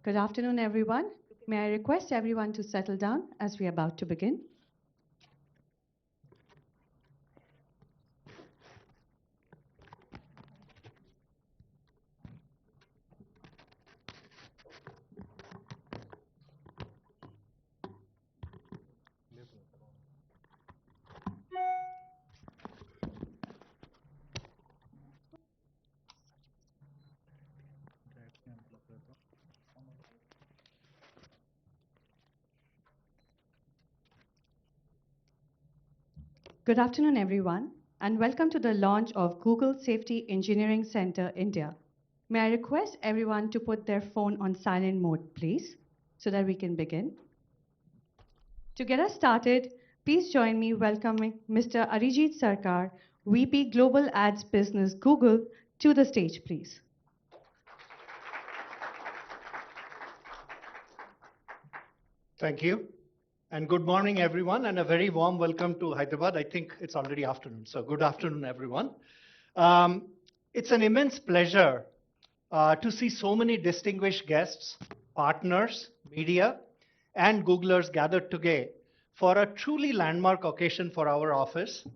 Good afternoon, everyone. May I request everyone to settle down as we are about to begin? Good afternoon, everyone, and welcome to the launch of Google Safety Engineering Center, India. May I request everyone to put their phone on silent mode, please, so that we can begin. To get us started, please join me welcoming Mr. Arijit Sarkar, VP Global Ads Business, Google, to the stage, please. Thank you. And good morning, everyone, and a very warm welcome to Hyderabad. I think it's already afternoon, so good afternoon, everyone. It's an immense pleasure to see so many distinguished guests, partners, media, and Googlers gathered today for a truly landmark occasion for our office.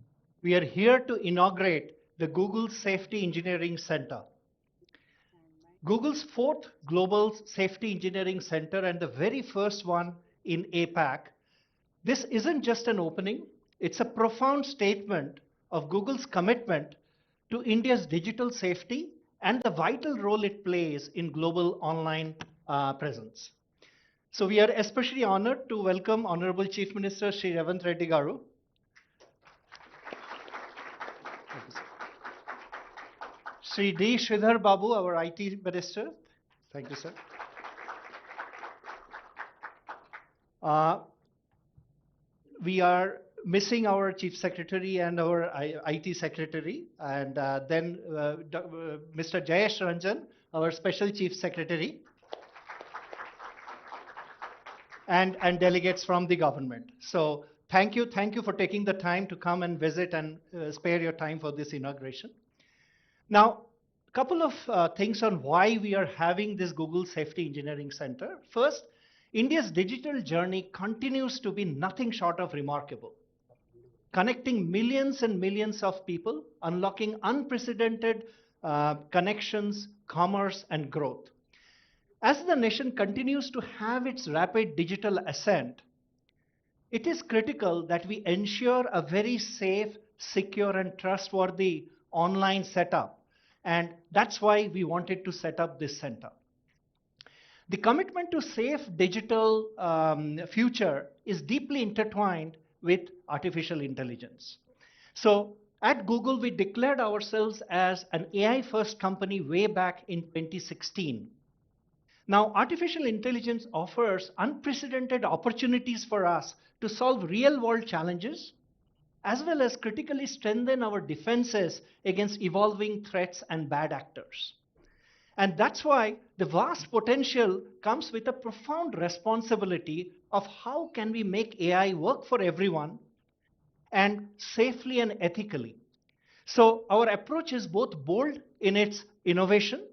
We are here to inaugurate the Google Safety Engineering Center. Google's 4th Global Safety Engineering Center and the very first one in APAC. This isn't just an opening, it's a profound statement of Google's commitment to India's digital safety and the vital role it plays in global online presence. So we are especially honored to welcome Honorable Chief Minister Sri.A.Revanth Reddy Garu. Sri D. Sridhar Babu, our IT Minister. Thank you, sir. We are missing our Chief Secretary and our IT Secretary, and then Mr. Jayesh Ranjan, our Special Chief Secretary, and delegates from the government. So thank you for taking the time to come and visit and spare your time for this inauguration. Now, a couple of things on why we are having this Google Safety Engineering Center. First, India's digital journey continues to be nothing short of remarkable, connecting millions and millions of people, unlocking unprecedented connections, commerce, and growth. As the nation continues to have its rapid digital ascent, it is critical that we ensure a very safe, secure, and trustworthy online setup. And that's why we wanted to set up this center. The commitment to safe digital future is deeply intertwined with artificial intelligence. So at Google, we declared ourselves as an AI-first company way back in 2016. Now, artificial intelligence offers unprecedented opportunities for us to solve real-world challenges, as well as critically strengthen our defenses against evolving threats and bad actors. And that's why the vast potential comes with a profound responsibility of how can we make AI work for everyone and safely and ethically. So our approach is both bold in its innovation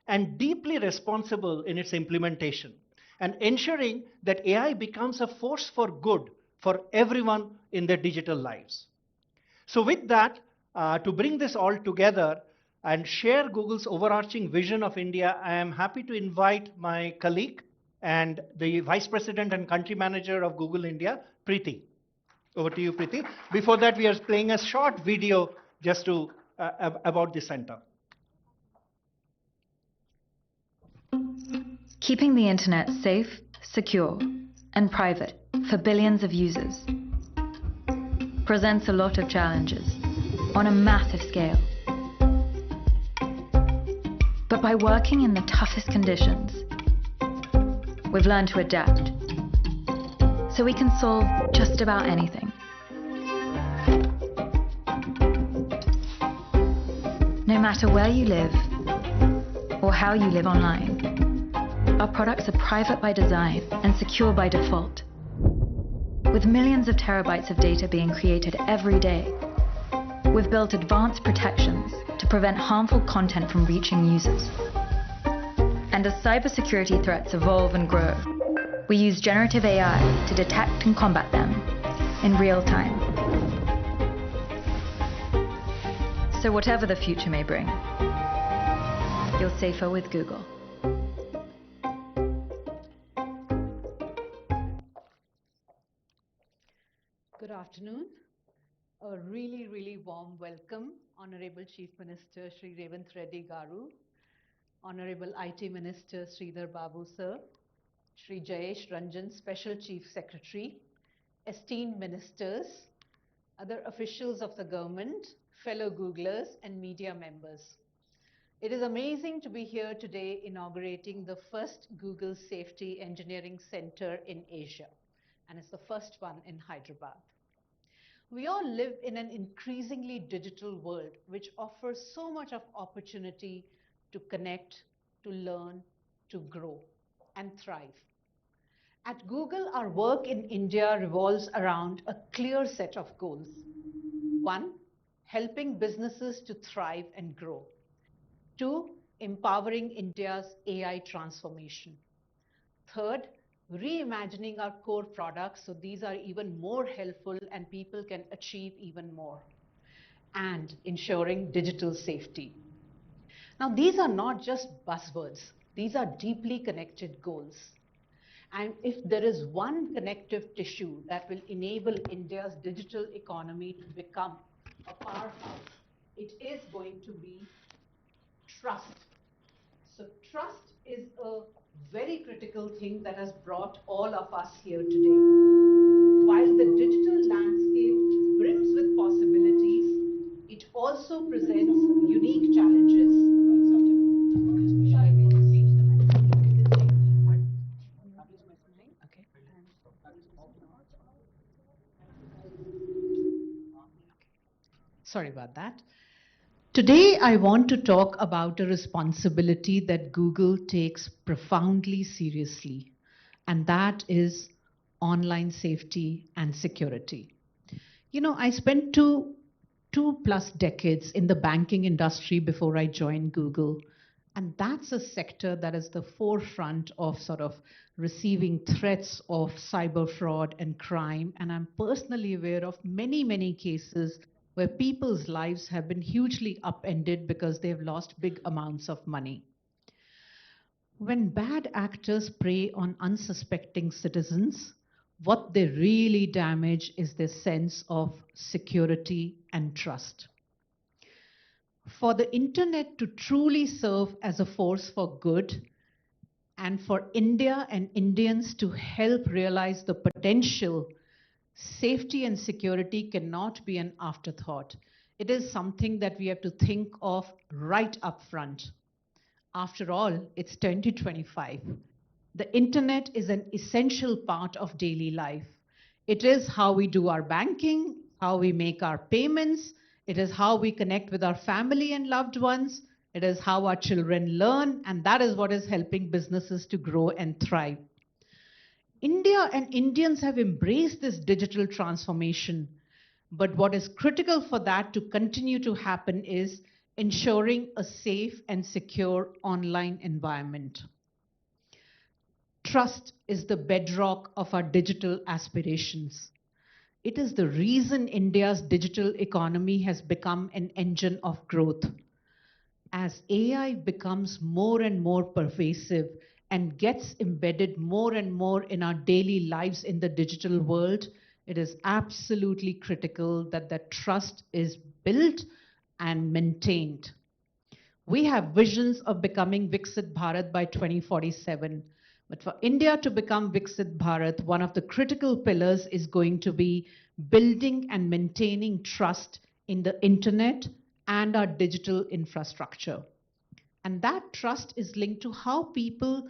and deeply responsible in its implementation, and ensuring that AI becomes a force for good for everyone in their digital lives. So with that, to bring this all together and share Google's overarching vision of India, I am happy to invite my colleague and the Vice President and Country Manager of Google India, Preeti. Over to you, Preeti. Before that, we are playing a short video just to about the center. Keeping the internet safe, secure, and private for billions of users presents a lot of challenges on a massive scale. But by working in the toughest conditions, we've learned to adapt, so we can solve just about anything. No matter where you live or how you live online, our products are private by design and secure by default. With millions of terabytes of data being created every day, We've built advanced protections to prevent harmful content from reaching users. And as cybersecurity threats evolve and grow, we use generative AI to detect and combat them in real time. So whatever the future may bring, you're safer with Google. Good afternoon. A really, really warm welcome, Honorable Chief Minister Sri.A.Revanth Reddy Garu, Honorable IT Minister Sridhar Babu Sir, Shri Jayesh Ranjan, Special Chief Secretary, esteemed ministers, other officials of the government, fellow Googlers and media members. It is amazing to be here today inaugurating the first Google Safety Engineering Center in Asia, and it's the first one in Hyderabad. We all live in an increasingly digital world, which offers so much of opportunity to connect, to learn, to grow, and thrive. At Google, our work in India revolves around a clear set of goals. One, helping businesses to thrive and grow. Two, empowering India's AI transformation. Third, reimagining our core products so these are even more helpful and people can achieve even more. And ensuring digital safety. Now, these are not just buzzwords. These are deeply connected goals. And if there is one connective tissue that will enable India's digital economy to become a powerhouse, it is going to be trust. So trust is a very critical thing that has brought all of us here today. While the digital landscape brims with possibilities, it also presents unique challenges. Okay. Sorry about that. Today, I want to talk about a responsibility that Google takes profoundly seriously, and that is online safety and security. You know, I spent two plus decades in the banking industry before I joined Google, and that's a sector that is the forefront of sort of receiving threats of cyber fraud and crime, and I'm personally aware of many, many cases where people's lives have been hugely upended because they've lost big amounts of money. When bad actors prey on unsuspecting citizens, what they really damage is their sense of security and trust. For the internet to truly serve as a force for good, and for India and Indians to help realize the potential, safety and security cannot be an afterthought. It is something that we have to think of right up front. After all, it's 2025. The internet is an essential part of daily life. It is how we do our banking, how we make our payments. It is how we connect with our family and loved ones. It is how our children learn, and that is what is helping businesses to grow and thrive. India and Indians have embraced this digital transformation, but what is critical for that to continue to happen is ensuring a safe and secure online environment. Trust is the bedrock of our digital aspirations. It is the reason India's digital economy has become an engine of growth. As AI becomes more and more pervasive and gets embedded more and more in our daily lives in the digital world, it is absolutely critical that that trust is built and maintained. We have visions of becoming Viksit Bharat by 2047. But for India to become Viksit Bharat, one of the critical pillars is going to be building and maintaining trust in the internet and our digital infrastructure. And that trust is linked to how people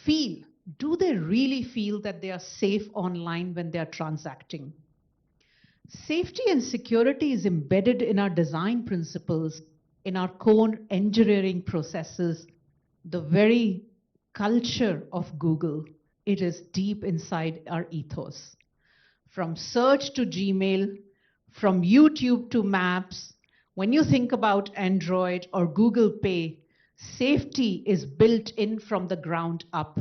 feel. Do they really feel that they are safe online when they are transacting? Safety and security is embedded in our design principles, in our core engineering processes, the very culture of Google. It is deep inside our ethos. From search to Gmail, From YouTube to Maps, when you think about Android or Google Pay, safety is built in from the ground up.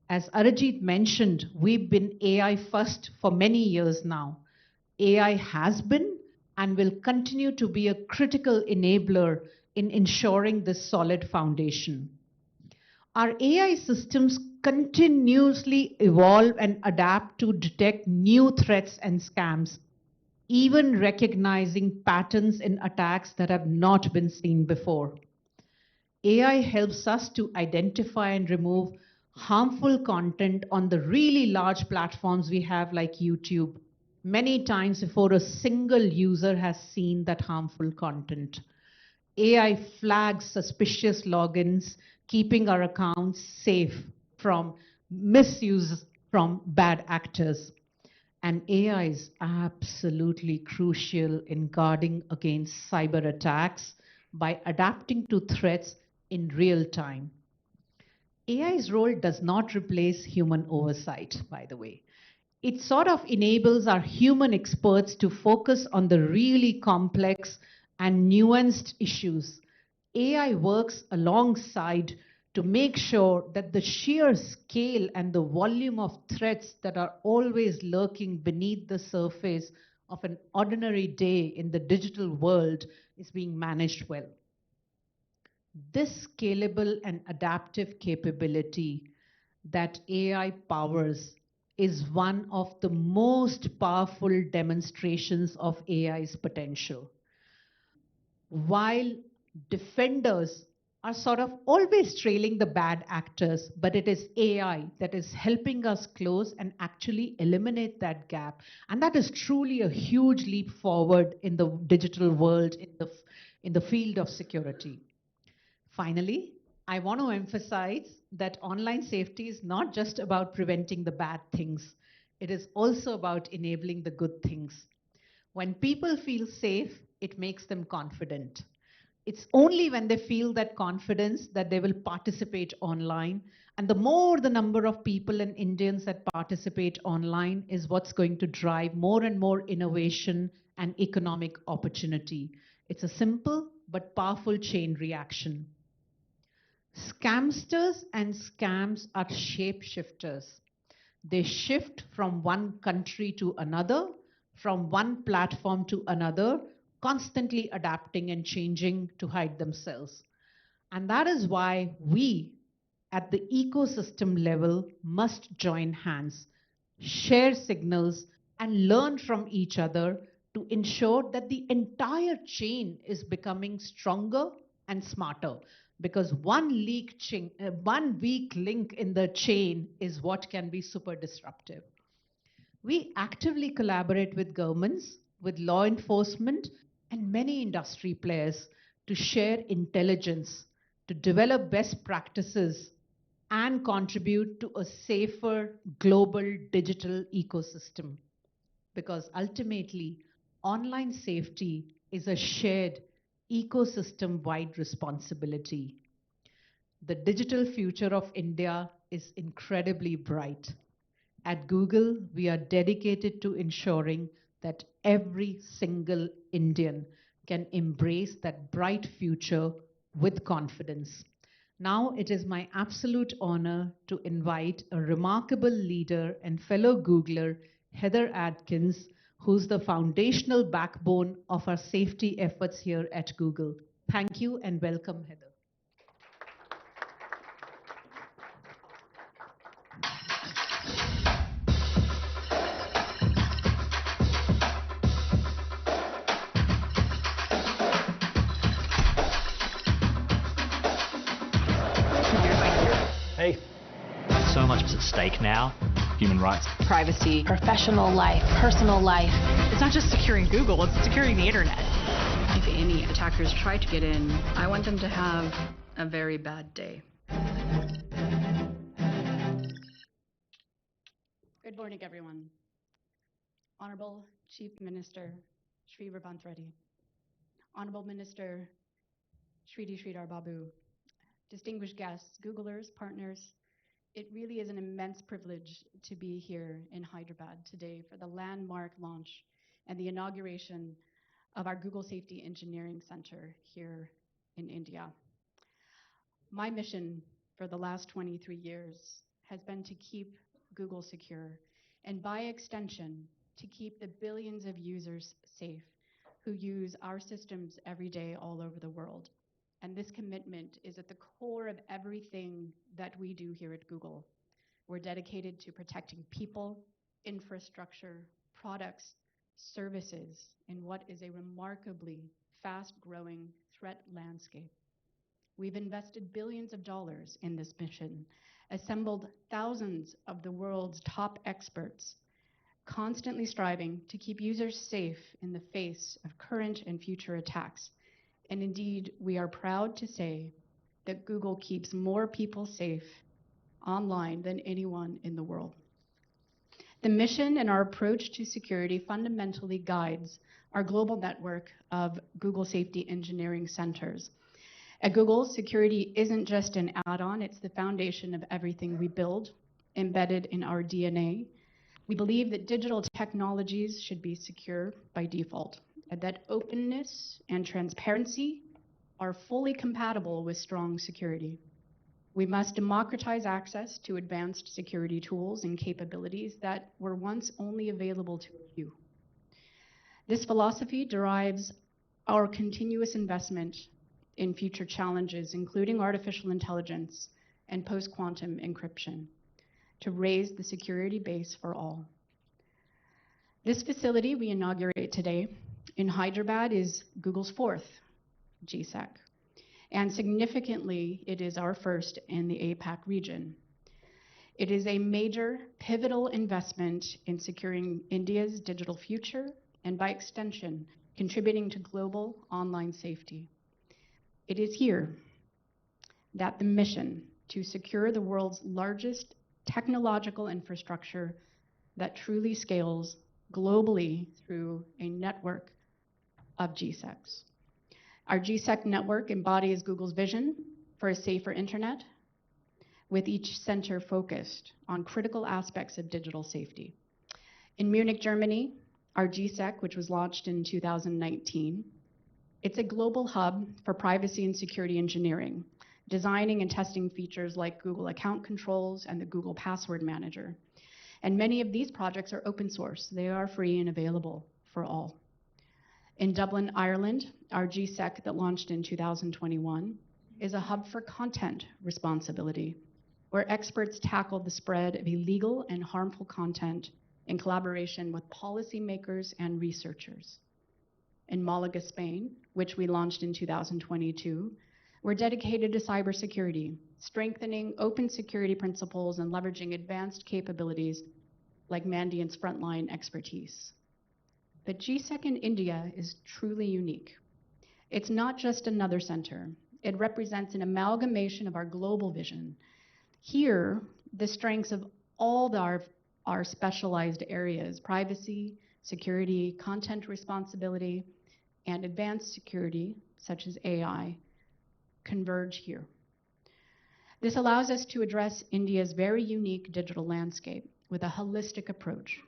As Arijit mentioned, we've been AI first for many years now. AI has been and will continue to be a critical enabler in ensuring this solid foundation. Our AI systems continuously evolve and adapt to detect new threats and scams, even recognizing patterns in attacks that have not been seen before. AI helps us to identify and remove harmful content on the really large platforms we have like YouTube many times before a single user has seen that harmful content. AI flags suspicious logins, keeping our accounts safe from misuse from bad actors. And AI is absolutely crucial in guarding against cyber attacks by adapting to threats in real time. AI's role does not replace human oversight, by the way. It sort of enables our human experts to focus on the really complex and nuanced issues. AI works alongside to make sure that the sheer scale and the volume of threats that are always lurking beneath the surface of an ordinary day in the digital world is being managed well. This scalable and adaptive capability that AI powers is one of the most powerful demonstrations of AI's potential. While defenders are sort of always trailing the bad actors, but it is AI that is helping us close and actually eliminate that gap. And that is truly a huge leap forward in the digital world, in the field of security. Finally, I want to emphasize that online safety is not just about preventing the bad things. It is also about enabling the good things. When people feel safe, it makes them confident. It's only when they feel that confidence that they will participate online. And the more the number of people and Indians that participate online is what's going to drive more and more innovation and economic opportunity. It's a simple but powerful chain reaction. Scamsters and scams are shapeshifters. They shift from one country to another, from one platform to another, constantly adapting and changing to hide themselves. And that is why we, at the ecosystem level, must join hands, share signals, and learn from each other to ensure that the entire chain is becoming stronger and smarter. Because one weak link in the chain is what can be super disruptive. We actively collaborate with governments, with law enforcement, and many industry players to share intelligence, to develop best practices, and contribute to a safer global digital ecosystem. Because ultimately, online safety is a shared ecosystem-wide responsibility. The digital future of India is incredibly bright. At Google, we are dedicated to ensuring that every single Indian can embrace that bright future with confidence. Now it is my absolute honor to invite a remarkable leader and fellow Googler, Heather Adkins, who's the foundational backbone of our safety efforts here at Google. Thank you and welcome, Heather. Hey. So much is at stake now. Human rights. Privacy. Professional life. Personal life. It's not just securing Google, it's securing the internet. If any attackers try to get in, I want them to have a very bad day. Good morning, everyone. Honorable Chief Minister Sri.A.Revanth Reddy, Honorable Minister Sri Babu, distinguished guests, Googlers, partners, it really is an immense privilege to be here in Hyderabad today for the landmark launch and the inauguration of our Google Safety Engineering Center here in India. My mission for the last 23 years has been to keep Google secure, and by extension, to keep the billions of users safe who use our systems every day all over the world. And this commitment is at the core of everything that we do here at Google. We're dedicated to protecting people, infrastructure, products, services in what is a remarkably fast-growing threat landscape. We've invested billions of dollars in this mission, assembled thousands of the world's top experts, constantly striving to keep users safe in the face of current and future attacks. And indeed, we are proud to say that Google keeps more people safe online than anyone in the world. The mission and our approach to security fundamentally guides our global network of Google Safety Engineering Centers. At Google, security isn't just an add-on, it's the foundation of everything we build, embedded in our DNA. We believe that digital technologies should be secure by default, and that openness and transparency are fully compatible with strong security. We must democratize access to advanced security tools and capabilities that were once only available to a few. This philosophy derives our continuous investment in future challenges, including artificial intelligence and post-quantum encryption, to raise the security base for all. This facility we inaugurate today in Hyderabad is Google's fourth GSEC, and significantly, it is our first in the APAC region. It is a major, pivotal investment in securing India's digital future and, by extension, contributing to global online safety. It is here that the mission to secure the world's largest technological infrastructure that truly scales globally through a network of GSECs. Our GSEC network embodies Google's vision for a safer internet, with each center focused on critical aspects of digital safety. In Munich, Germany, our GSEC, which was launched in 2019, it's a global hub for privacy and security engineering, designing and testing features like Google Account Controls and the Google Password Manager. And many of these projects are open source. They are free and available for all. In Dublin, Ireland, our GSEC that launched in 2021 is a hub for content responsibility, where experts tackle the spread of illegal and harmful content in collaboration with policymakers and researchers. In Malaga, Spain, which we launched in 2022, we're dedicated to cybersecurity, strengthening open security principles and leveraging advanced capabilities like Mandiant's frontline expertise. But GSEC in India is truly unique. It's not just another center. It represents an amalgamation of our global vision. Here, the strengths of all our specialized areas, privacy, security, content responsibility, and advanced security, such as AI, converge here. This allows us to address India's very unique digital landscape with a holistic approach,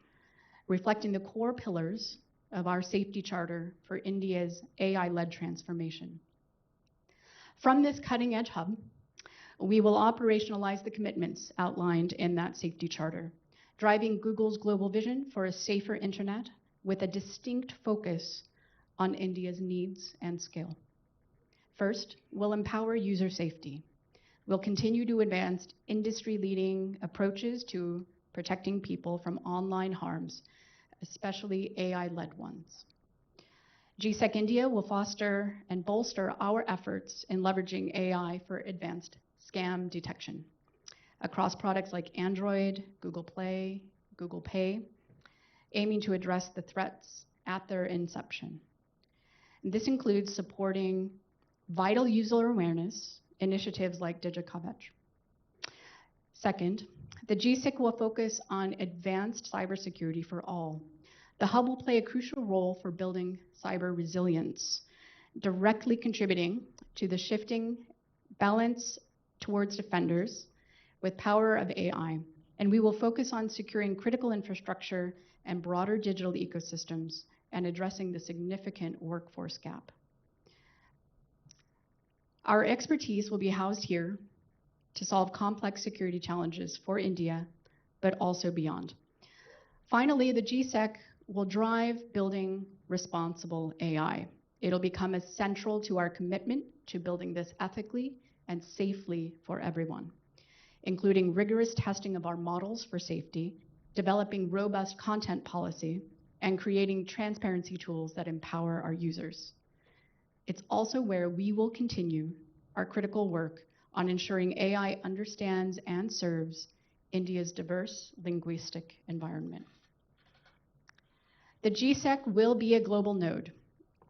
reflecting the core pillars of our safety charter for India's AI-led transformation. From this cutting-edge hub, we will operationalize the commitments outlined in that safety charter, driving Google's global vision for a safer internet with a distinct focus on India's needs and scale. First, we'll empower user safety. We'll continue to advance industry-leading approaches to protecting people from online harms, especially AI-led ones. GSEC India will foster and bolster our efforts in leveraging AI for advanced scam detection across products like Android, Google Play, Google Pay, aiming to address the threats at their inception. This includes supporting vital user awareness initiatives like DigiKavach. Second, the GSEC will focus on advanced cybersecurity for all. The hub will play a crucial role for building cyber resilience, directly contributing to the shifting balance towards defenders with power of AI. And we will focus on securing critical infrastructure and broader digital ecosystems and addressing the significant workforce gap. Our expertise will be housed here to solve complex security challenges for India, but also beyond. Finally, the GSEC will drive building responsible AI. It'll become as central to our commitment to building this ethically and safely for everyone, including rigorous testing of our models for safety, developing robust content policy, and creating transparency tools that empower our users. It's also where we will continue our critical work on ensuring AI understands and serves India's diverse linguistic environment. The GSEC will be a global node,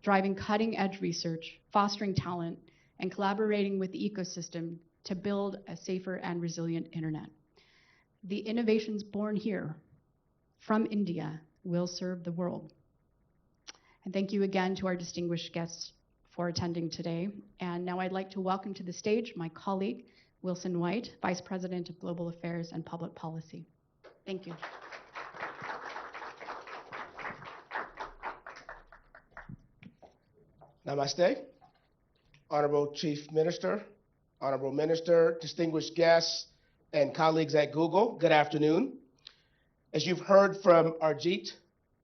driving cutting-edge research, fostering talent, and collaborating with the ecosystem to build a safer and resilient internet. The innovations born here from India will serve the world. And thank you again to our distinguished guests for attending today. And now I'd like to welcome to the stage my colleague, Wilson White, Vice President of Global Affairs and Public Policy. Thank you. Namaste. Honorable Chief Minister, Honorable Minister, distinguished guests, and colleagues at Google, good afternoon. As you've heard from Arjit,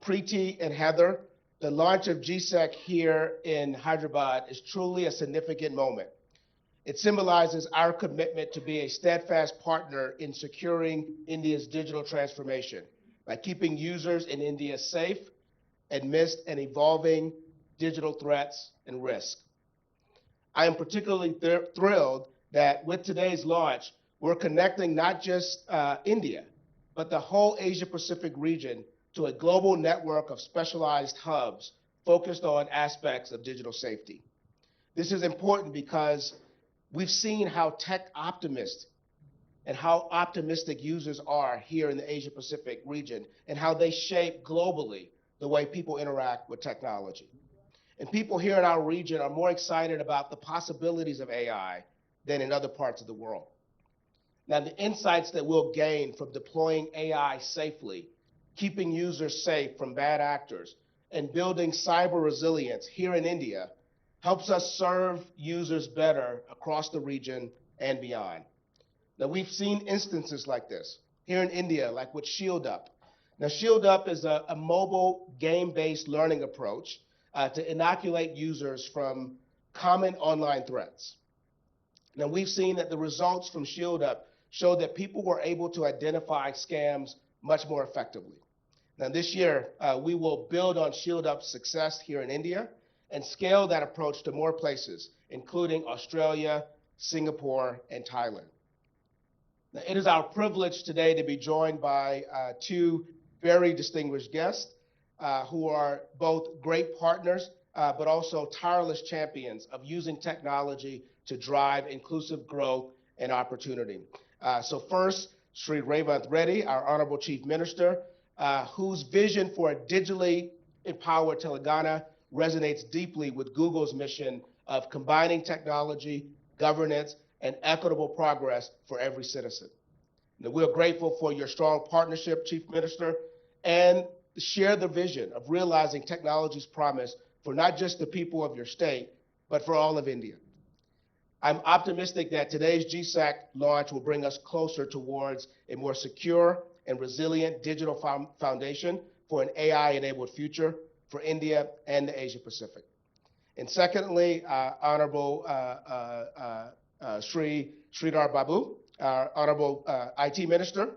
Preeti, and Heather, the launch of GSEC here in Hyderabad is truly a significant moment. It symbolizes our commitment to be a steadfast partner in securing India's digital transformation by keeping users in India safe amidst an evolving digital threats and risk. I am particularly thrilled that with today's launch, we're connecting not just India, but the whole Asia-Pacific region to a global network of specialized hubs focused on aspects of digital safety. This is important because we've seen how tech optimists and how optimistic users are here in the Asia-Pacific region and how they shape globally the way people interact with technology. And people here in our region are more excited about the possibilities of AI than in other parts of the world. Now, the insights that we'll gain from deploying AI safely, keeping users safe from bad actors, and building cyber resilience here in India helps us serve users better across the region and beyond. Now, we've seen instances like this here in India, like with Shield Up. Now, Shield Up is a mobile game-based learning approach to inoculate users from common online threats. Now, we've seen that the results from Shield Up show that people were able to identify scams much more effectively. Now, this year, we will build on Shield Up's success here in India and scale that approach to more places, including Australia, Singapore, and Thailand. Now, it is our privilege today to be joined by two very distinguished guests who are both great partners, but also tireless champions of using technology to drive inclusive growth and opportunity. So first, Sri.A.Revanth Reddy, our Honorable Chief Minister, whose vision for a digitally empowered Telangana resonates deeply with Google's mission of combining technology, governance, and equitable progress for every citizen. Now, we're grateful for your strong partnership, Chief Minister, and share the vision of realizing technology's promise for not just the people of your state, but for all of India. I'm optimistic that today's GSEC launch will bring us closer towards a more secure and resilient digital foundation for an AI-enabled future for India and the Asia-Pacific. And secondly, Honorable Sridhar Babu, our Honorable IT Minister.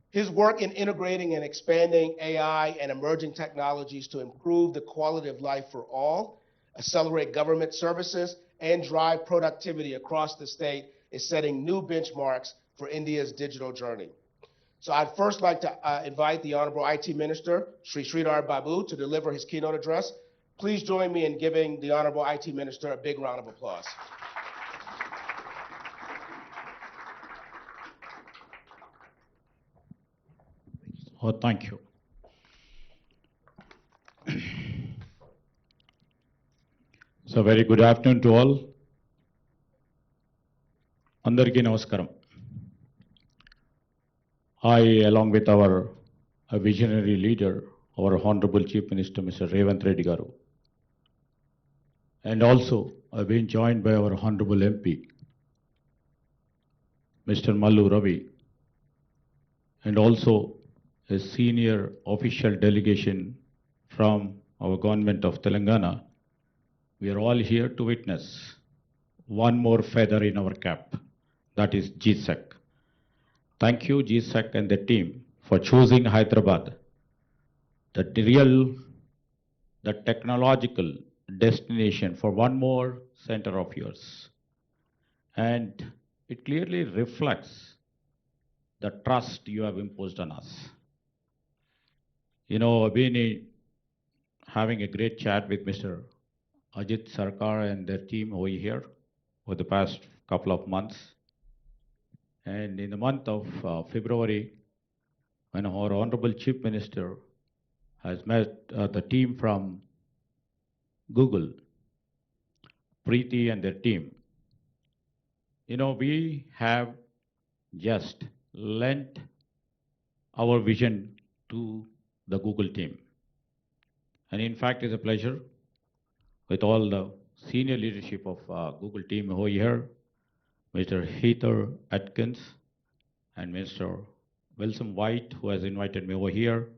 His work in integrating and expanding AI and emerging technologies to improve the quality of life for all, accelerate government services, and drive productivity across the state is setting new benchmarks for India's digital journey. So I'd first like to invite the Honorable IT Minister, Sridhar Babu, to deliver his keynote address. Please join me in giving the Honorable IT Minister a big round of applause. Oh, thank you. So very good afternoon to all. Andariki namaskaram. I, along with our visionary leader, our Honorable Chief Minister, Mr. Revanth Reddy Garu. And also, I've been joined by our Honorable MP, Mr. Mallu Ravi, and also a senior official delegation from our government of Telangana. We are all here to witness one more feather in our cap, that is GSEC. Thank you, GSEC and the team, for choosing Hyderabad, the technological destination for one more center of yours. And it clearly reflects the trust you have imposed on us. You know, I've been having a great chat with Mr. Ajit Sarkar and their team over here for the past couple of months. And in the month of February, when our Honorable Chief Minister has met the team from Google, Preeti and their team, you know, we have just lent our vision to the Google team. And in fact, it's a pleasure with all the senior leadership of Google team over here, Mr. Heather Atkins and Mr. Wilson White, who has invited me over here,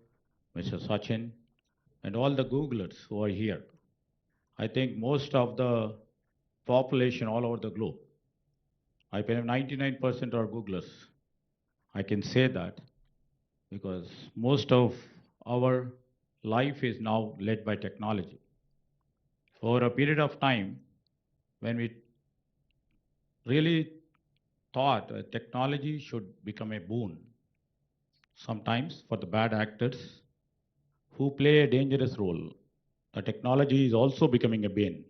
Mr. Sachin, and all the Googlers who are here. I think most of the population all over the globe, I believe 99% are Googlers. I can say that because most of our life is now led by technology. Over a period of time, when we really thought technology should become a boon, sometimes for the bad actors who play a dangerous role, the technology is also becoming a bane.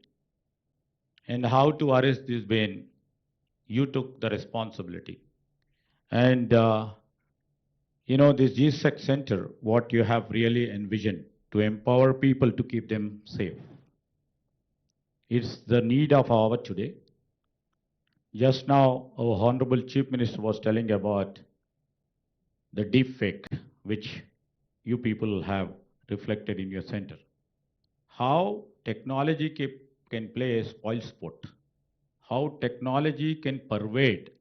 And how to arrest this bane, you took the responsibility. And you know, this GSEC center, what you have really envisioned to empower people to keep them safe. It's the need of our hour today. Just now, our Honorable Chief Minister was telling about the deep fake, which you people have reflected in your center. How technology can play a spoil sport. How technology can pervade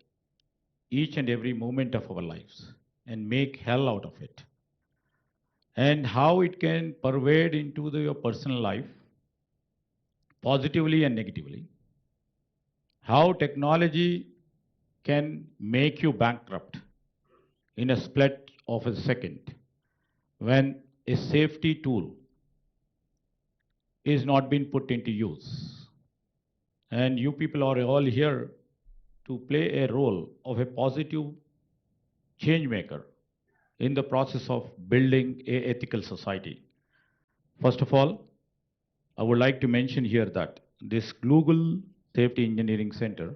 each and every moment of our lives and make hell out of it. And how it can pervade into your personal life, positively and negatively. How technology can make you bankrupt in a split of a second when a safety tool is not being put into use. And you people are all here to play a role of a positive change maker in the process of building an ethical society. First of all, I would like to mention here that this Google Safety Engineering Center,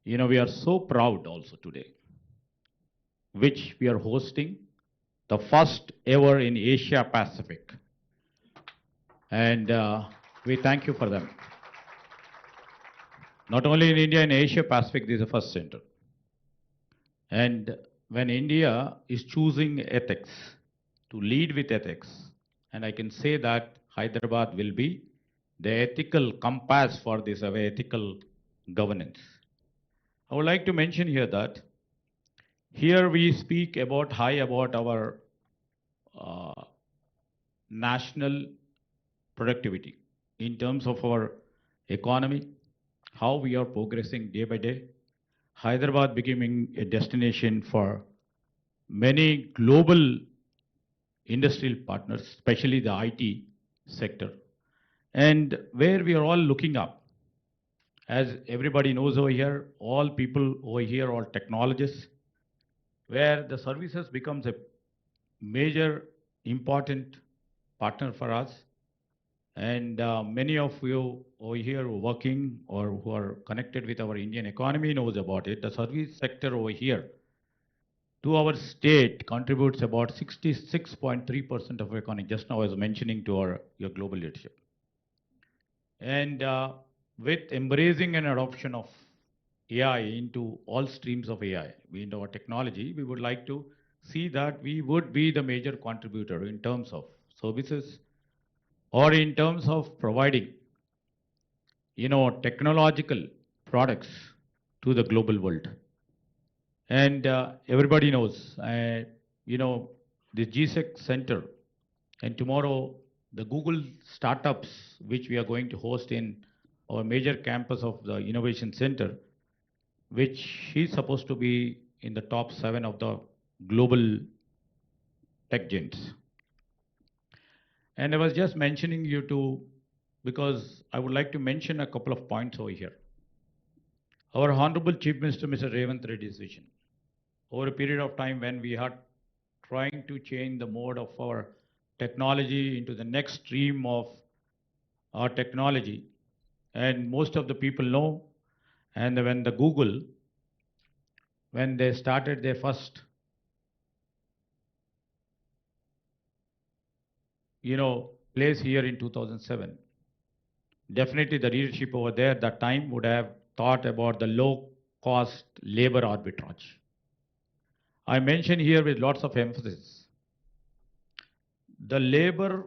you know, we are so proud also today, which we are hosting the first ever in Asia Pacific. And we thank you for them. Not only in India, in Asia Pacific, this is the first center. And when India is choosing ethics, to lead with ethics, and I can say that Hyderabad will be the ethical compass for this ethical governance. I would like to mention here that here we speak about our national productivity in terms of our economy, how we are progressing day by day. Hyderabad becoming a destination for many global industrial partners, especially the IT sector, and where we are all looking up. As everybody knows over here, all people over here are technologists, where the services becomes a major important partner for us. And many of you over here who are working or who are connected with our Indian economy knows about it. The service sector over here to our state contributes about 66.3% of our economy. Just now I was mentioning to your global leadership. And with embracing and adoption of AI into all streams of AI, in our technology, we would like to see that we would be the major contributor in terms of services or in terms of providing, technological products to the global world. And everybody knows, the GSEC Center and tomorrow the Google startups, which we are going to host in our major campus of the Innovation Center, which is supposed to be in the top 7 of the global tech giants. And I was just mentioning you to, because I would like to mention a couple of points over here. Our Honorable Chief Minister, Mr. Revanth Reddy's vision. Over a period of time when we are trying to change the mode of our technology into the next stream of our technology, and most of the people know, and when the Google, when they started their first, place here in 2007, definitely the leadership over there at that time would have thought about the low-cost labor arbitrage. I mention here with lots of emphasis, the labor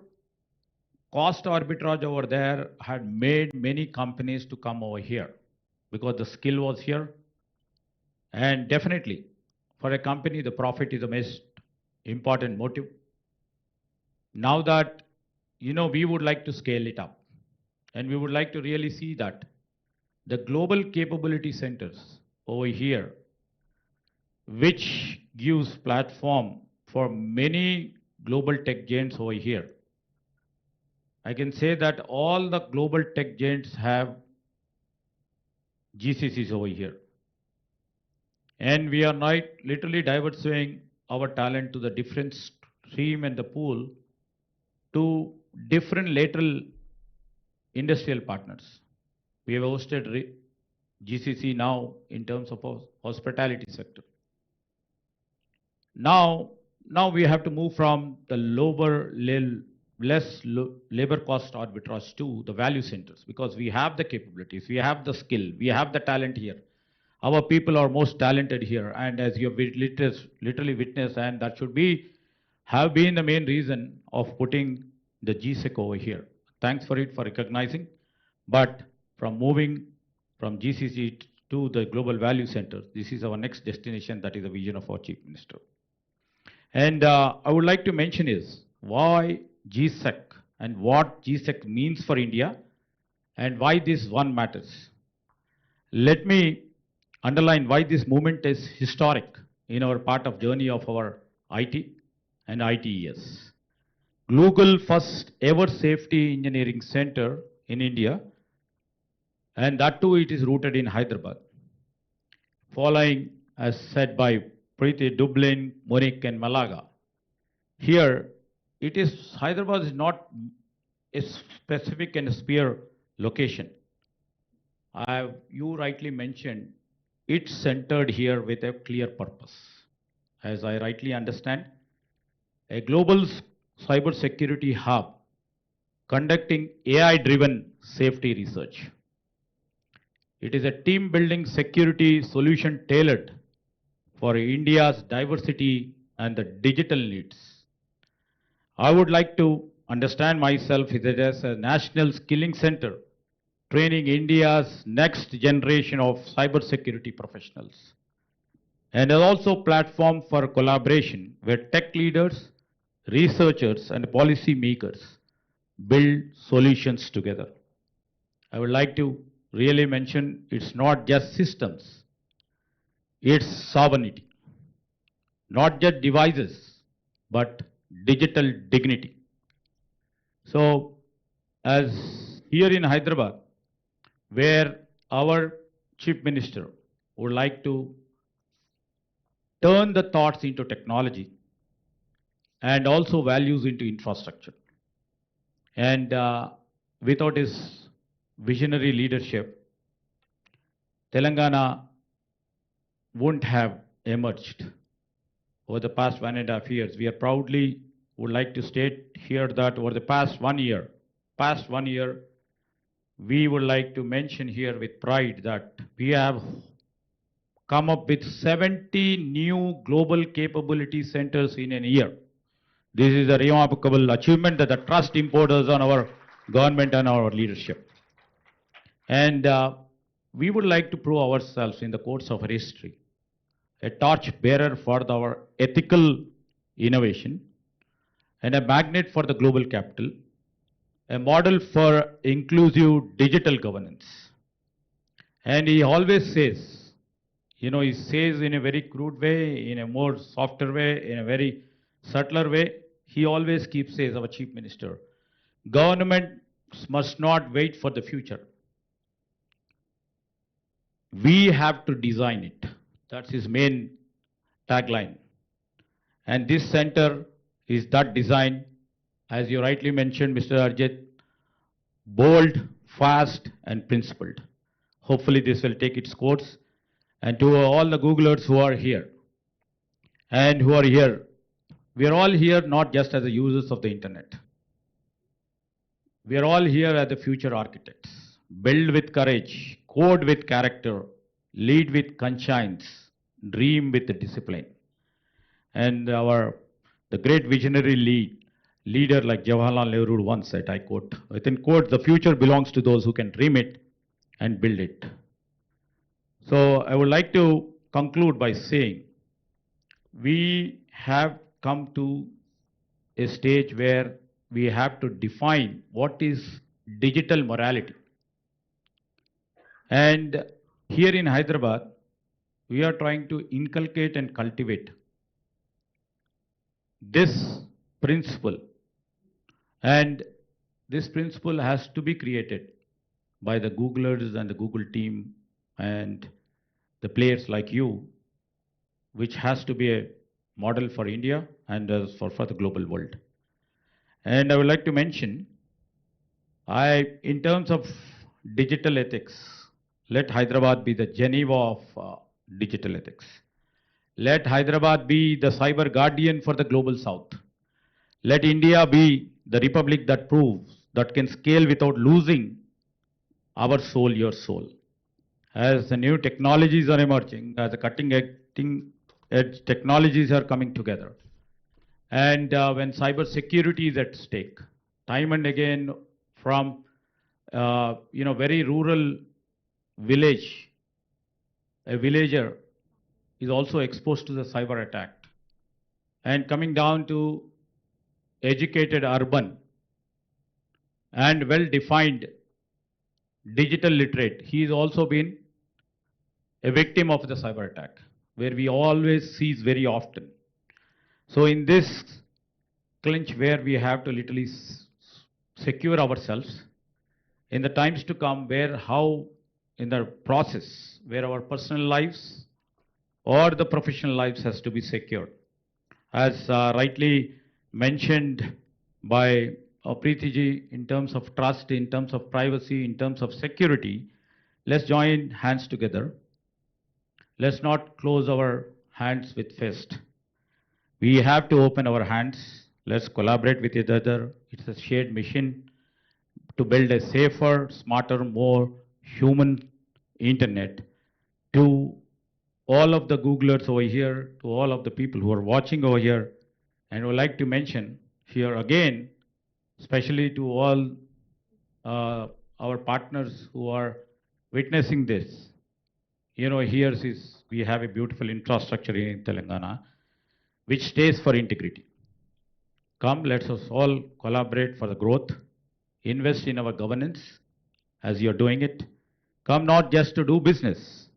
cost arbitrage over there had made many companies to come over here because the skill was here. And definitely, for a company, the profit is the most important motive. Now that, we would like to scale it up. And we would like to really see that the global capability centers over here, which gives platform for many global tech giants over here. I can say that all the global tech giants have GCCs over here. And we are not literally diversifying our talent to the different stream and the pool to different lateral industrial partners. We have hosted GCC now in terms of hospitality sector. Now we have to move from the less labor cost arbitrage to the value centers because we have the capabilities, we have the skill, we have the talent here. Our people are most talented here, and as you have literally witnessed, and that should have been the main reason of putting the GSEC over here. Thanks for it, for recognizing. But from moving from GCC to the global value center, this is our next destination. That is the vision of our Chief Minister. And I would like to mention is why GSEC and what GSEC means for India and why this one matters. Let me underline why this movement is historic in our part of journey of our IT and ITES. Google first ever safety engineering center in India, and that too it is rooted in Hyderabad. Following, as said by Preeti, Dublin, Munich and Malaga. Here, Hyderabad is not a specific and sphere location. You rightly mentioned, it's centered here with a clear purpose. As I rightly understand, a global cybersecurity hub conducting AI-driven safety research. It is a team-building security solution tailored for India's diversity and the digital needs. I would like to understand myself as a national skilling center, training India's next generation of cybersecurity professionals. And also platform for collaboration where tech leaders, researchers and policy makers build solutions together. I would like to really mention it's not just systems, it's sovereignty. Not just devices, but digital dignity. So, as here in Hyderabad, where our Chief Minister would like to turn the thoughts into technology and also values into infrastructure. And without his visionary leadership, Telangana wouldn't have emerged over the past 1.5 years. We are proudly would like to state here that over the past one year, we would like to mention here with pride that we have come up with 70 new global capability centers in a year. This is a remarkable achievement that the trust imposes on our government and our leadership. And we would like to prove ourselves in the course of history, a torch bearer for our ethical innovation and a magnet for the global capital, a model for inclusive digital governance. And he always says, he says in a very crude way, in a more softer way, in a very subtler way, he always keeps says, our chief minister, governments must not wait for the future. We have to design it. That's his main tagline. And this center is that design, as you rightly mentioned, Mr. Arjit, bold, fast, and principled. Hopefully this will take its course. And to all the Googlers who are here, we are all here not just as the users of the internet. We are all here as the future architects. Build with courage, code with character, lead with conscience, dream with discipline. And the great visionary leader like Jawaharlal Nehru once said, I quote, within quote, the future belongs to those who can dream it and build it. So I would like to conclude by saying, we have come to a stage where we have to define what is digital morality. And here in Hyderabad, we are trying to inculcate and cultivate this principle. And this principle has to be created by the Googlers and the Google team and the players like you, which has to be a model for India and for the global world. And I would like to mention, in terms of digital ethics, let Hyderabad be the Geneva of digital ethics. Let Hyderabad be the cyber guardian for the global south. Let India be the republic that proves that can scale without losing our soul, your soul. As the new technologies are emerging, as the cutting edge technologies are coming together, and when cyber security is at stake, time and again from very rural village, a villager is also exposed to the cyber attack, and coming down to educated urban and well-defined digital literate, he has also been a victim of the cyber attack, where we always sees very often. So in this clinch where we have to literally secure ourselves, in the times to come how in the process where our personal lives or the professional lives has to be secured. As rightly mentioned by Preeti ji, in terms of trust, in terms of privacy, in terms of security, let's join hands together. Let's not close our hands with fist. We have to open our hands. Let's collaborate with each other. It's a shared mission to build a safer, smarter, more human internet. To all of the Googlers over here, to all of the people who are watching over here, and I would like to mention here again, especially to all our partners who are witnessing this. Here we have a beautiful infrastructure in Telangana, which stays for integrity. Come, let us all collaborate for the growth, invest in our governance as you are doing it. Come not just to do business,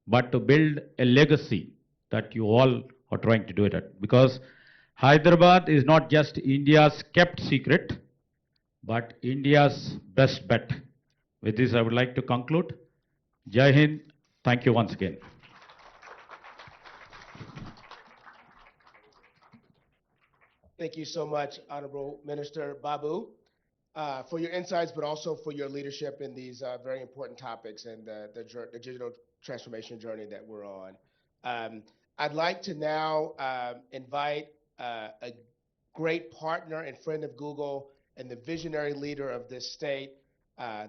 but to build a legacy that you all are trying to do it at. Because Hyderabad is not just India's kept secret, but India's best bet. With this, I would like to conclude. Jai Hind. Thank you once again. Thank you so much, Honorable Minister Babu, for your insights, but also for your leadership in these very important topics and the digital transformation journey that we're on. I'd like to now invite a great partner and friend of Google and the visionary leader of this state,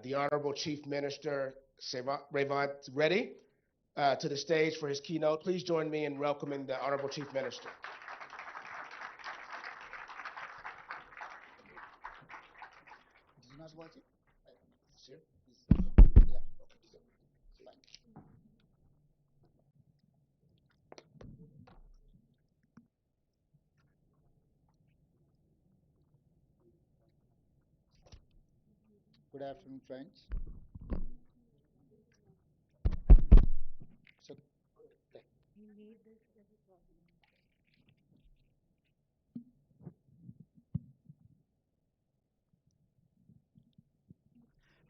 the Honorable Chief Minister, Sri.A.Revanth Reddy, to the stage for his keynote. Please join me in welcoming the Honorable Chief Minister. Good afternoon, friends.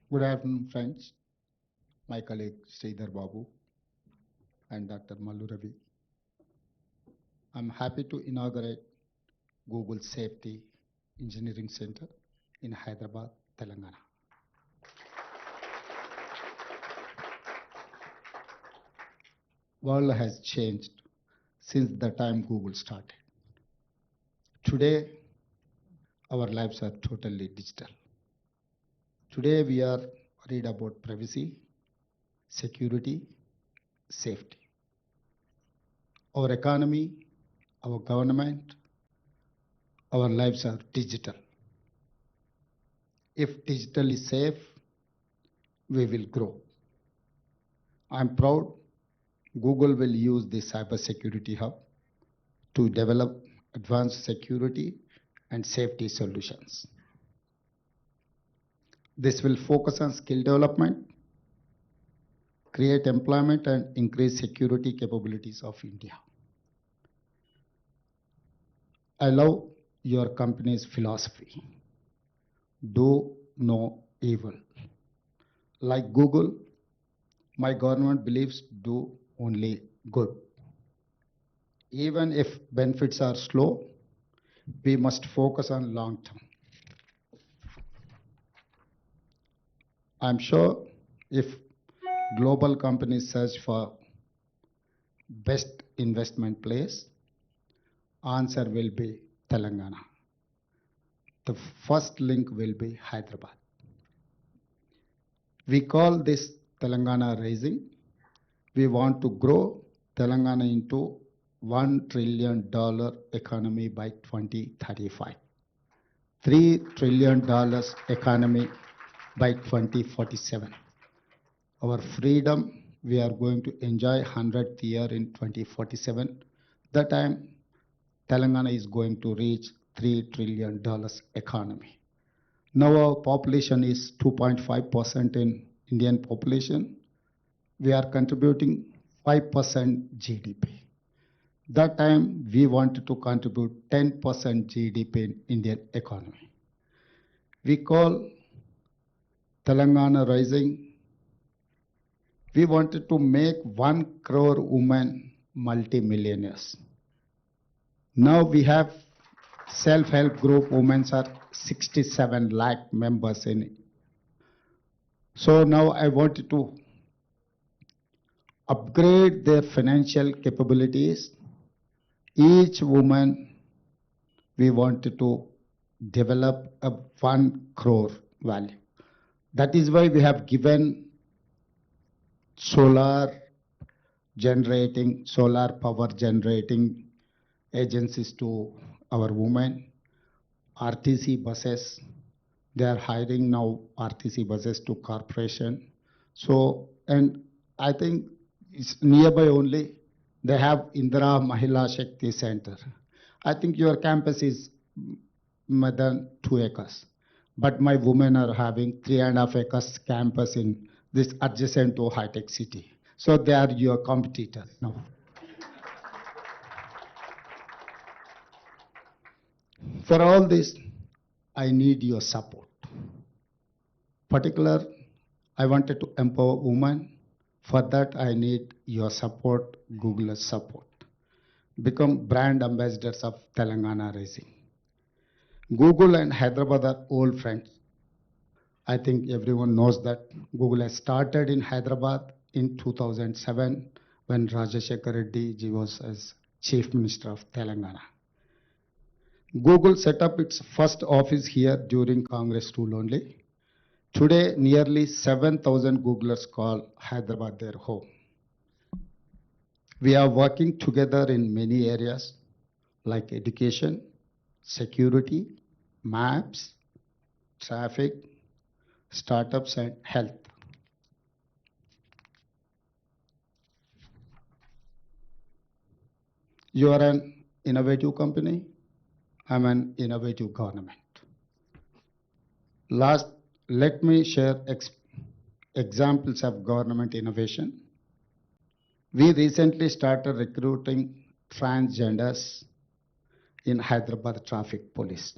Good afternoon, friends. My colleague Sridhar Babu and Dr. Mallu Ravi. I'm happy to inaugurate Google Safety Engineering Center in Hyderabad, Telangana. World has changed since the time Google started. Today, our lives are totally digital. Today, we are worried about privacy, security, safety. Our economy, our government, our lives are digital. If digital is safe, we will grow. I'm proud Google will use the cybersecurity hub to develop advanced security and safety solutions. This will focus on skill development, create employment, and increase security capabilities of India. I love your company's philosophy. Do no evil. Like Google, my government believes do only good. Even if benefits are slow, we must focus on long term. I'm sure if global companies search for best investment place, answer will be Telangana. The first link will be Hyderabad. We call this Telangana Rising. We want to grow Telangana into $1 trillion economy by 2035. $3 trillion economy by 2047. Our freedom, we are going to enjoy 100th year in 2047. That time, Telangana is going to reach $3 trillion economy. Now our population is 2.5% in Indian population. We are contributing 5% GDP. That time we wanted to contribute 10% GDP in Indian economy. We call Telangana Rising. We wanted to make 1 crore women multi-millionaires. Now we have self-help group women are 67 lakh members in it. So now I wanted to upgrade their financial capabilities. Each woman, we wanted to develop a 1 crore value. That is why we have given solar power generating agencies to our women. RTC buses, they are hiring now RTC buses to corporation. So, and I think it's nearby only, they have Indira Mahila Shakti Center. I think your campus is more than 2 acres. But my women are having 3.5 acres campus in this adjacent to Hitech city. So they are your competitor now. For all this, I need your support. Particular, I wanted to empower women. For that, I need your support, Google's support. Become brand ambassadors of Telangana Rising. Google and Hyderabad are old friends. I think everyone knows that Google has started in Hyderabad in 2007 when Rajashekar Reddy ji was as Chief Minister of Telangana. Google set up its first office here during Congress rule only. Today, nearly 7,000 Googlers call Hyderabad their home. We are working together in many areas like education, security, maps, traffic, startups, and health. You are an innovative company. I'm an innovative government. Last, let me share examples of government innovation. We recently started recruiting transgenders in Hyderabad traffic police.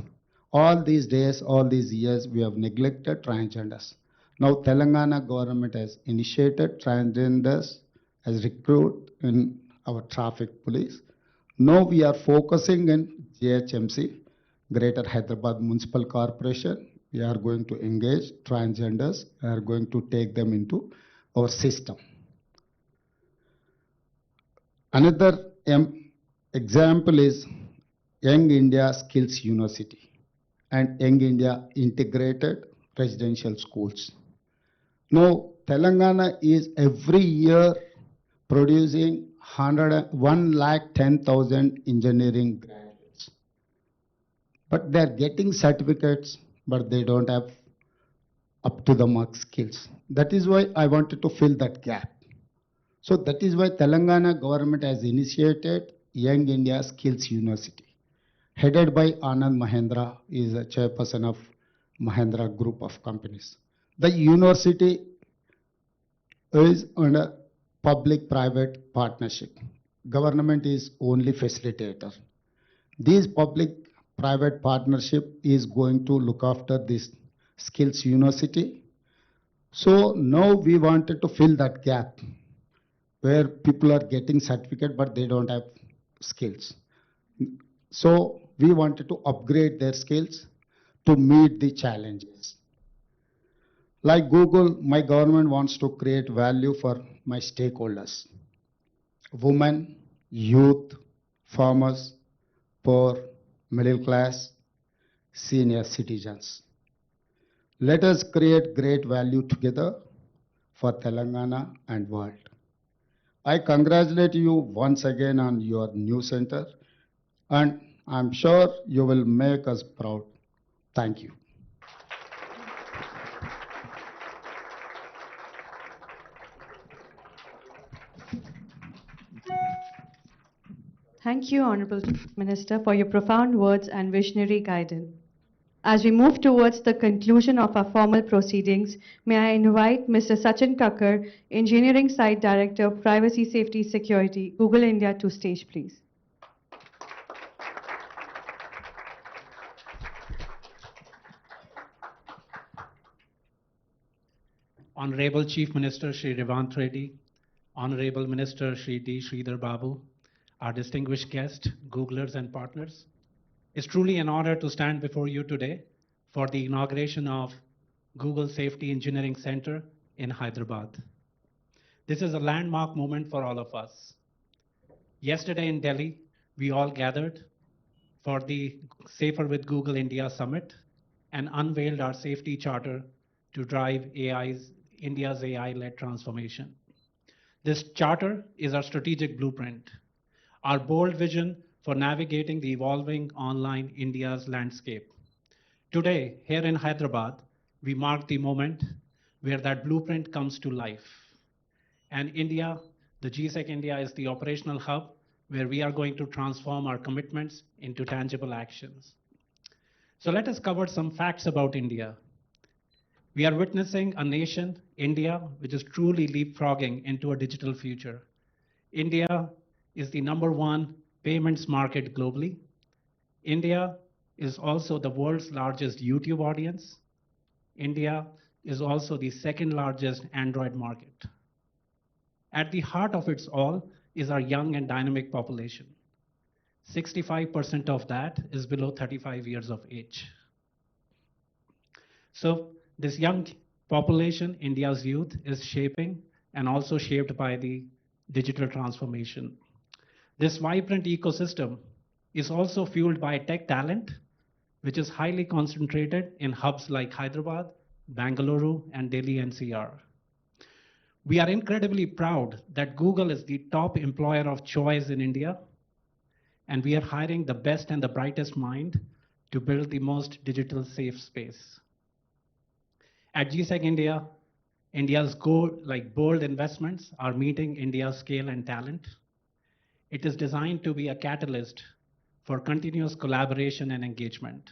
All these days, all these years, we have neglected transgenders. Now, Telangana government has initiated transgenders as recruit in our traffic police. Now we are focusing in GHMC, Greater Hyderabad Municipal Corporation. We are going to engage transgenders. We are going to take them into our system. Another example is Young India Skills University and Young India Integrated Residential Schools. Now, Telangana is every year producing 110,000 engineering graduates. But they are getting certificates, but they don't have up to the mark skills. That is why I wanted to fill that gap. So that is why Telangana government has initiated Young India Skills University, headed by Anand Mahendra, is a chairperson of Mahendra Group of companies. The university is under public-private partnership. Government is only facilitator. This public-private partnership is going to look after this skills university. So now we wanted to fill that gap where people are getting certificate but they don't have skills. So we wanted to upgrade their skills to meet the challenges. Like Google, my government wants to create value for my stakeholders: women, youth, farmers, poor, middle class, senior citizens. Let us create great value together for Telangana and world. I congratulate you once again on your new center, and I'm sure you will make us proud. Thank you. Thank you, Honorable Minister, for your profound words and visionary guidance. As we move towards the conclusion of our formal proceedings, may I invite Mr. Sachin Kakkar, Engineering Site Director, Privacy, Safety, Security, Google India, to stage, please. Honorable Chief Minister Sri.A.Revanth Reddy, Honorable Minister Shri D. Sridhar Babu, our distinguished guests, Googlers and partners, it's truly an honor to stand before you today for the inauguration of Google Safety Engineering Center in Hyderabad. This is a landmark moment for all of us. Yesterday in Delhi, we all gathered for the Safer with Google India Summit and unveiled our safety charter to drive India's AI-led transformation. This charter is our strategic blueprint, our bold vision for navigating the evolving online India's landscape. Today, here in Hyderabad, we mark the moment where that blueprint comes to life. And India, the GSEC India, is the operational hub where we are going to transform our commitments into tangible actions. So let us cover some facts about India. We are witnessing a nation, India, which is truly leapfrogging into a digital future. India is the #1 payments market globally. India is also the world's largest YouTube audience. India is also the second largest Android market. At the heart of it all is our young and dynamic population. 65% of that is below 35 years of age. So this young population, India's youth, is shaping and also shaped by the digital transformation. This vibrant ecosystem is also fueled by tech talent, which is highly concentrated in hubs like Hyderabad, Bangalore, and Delhi NCR. We are incredibly proud that Google is the top employer of choice in India, and we are hiring the best and the brightest mind to build the most digital safe space. At GSEC India, India's goal, like bold investments, are meeting India's scale and talent. It is designed to be a catalyst for continuous collaboration and engagement.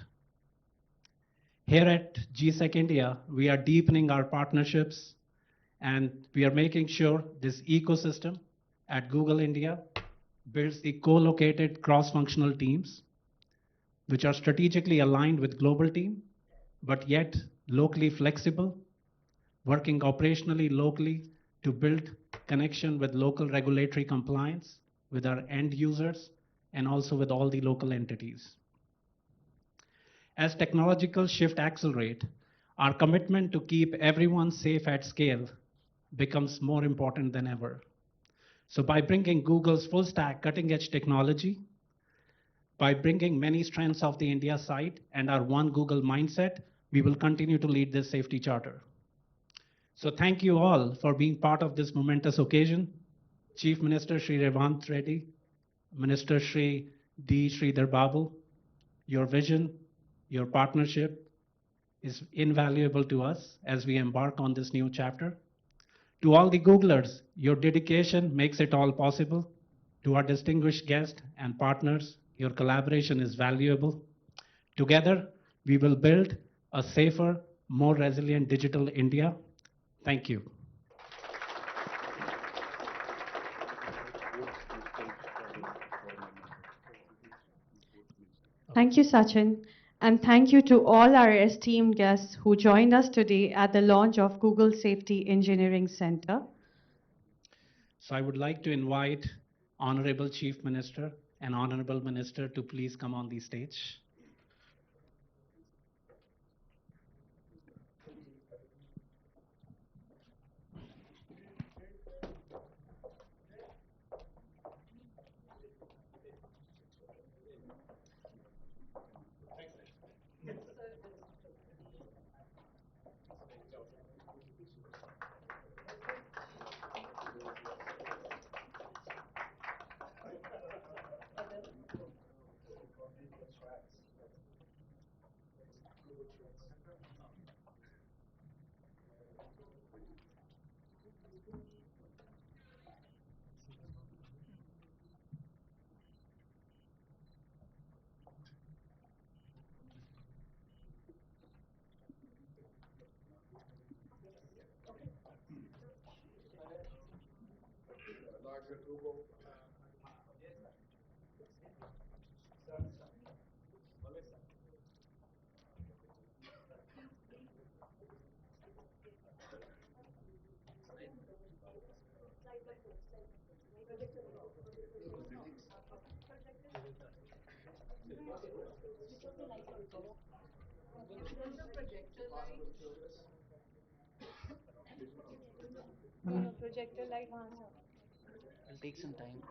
Here at GSEC India, we are deepening our partnerships and we are making sure this ecosystem at Google India builds the co-located cross-functional teams, which are strategically aligned with global team, but yet locally flexible, working operationally locally to build connection with local regulatory compliance, with our end users, and also with all the local entities. As technological shift accelerate, our commitment to keep everyone safe at scale becomes more important than ever. So by bringing Google's full stack cutting edge technology, by bringing many strengths of the India side and our one Google mindset, we will continue to lead this safety charter. So thank you all for being part of this momentous occasion. Chief Minister Sri.A.Revanth Reddy, Minister Sri D. Sridhar Babu, your vision, your partnership is invaluable to us as we embark on this new chapter. To all the Googlers, your dedication makes it all possible. To our distinguished guests and partners, your collaboration is valuable. Together, we will build a safer, more resilient digital India. Thank you. Thank you, Sachin. And thank you to all our esteemed guests who joined us today at the launch of Google Safety Engineering Center. So I would like to invite Honorable Chief Minister and Honorable Minister to please come on the stage. It'll take some time.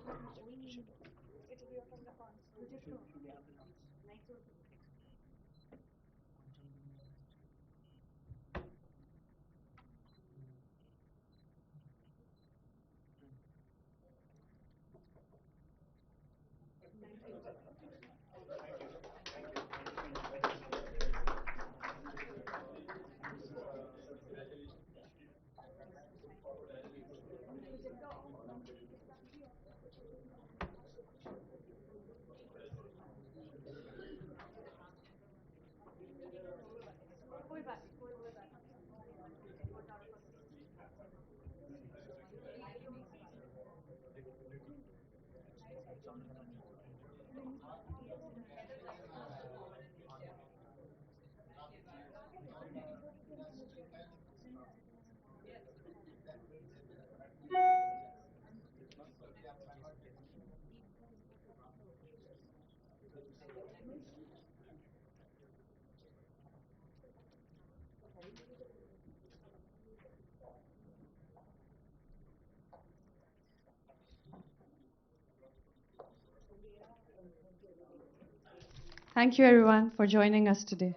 Thank you, everyone, for joining us today.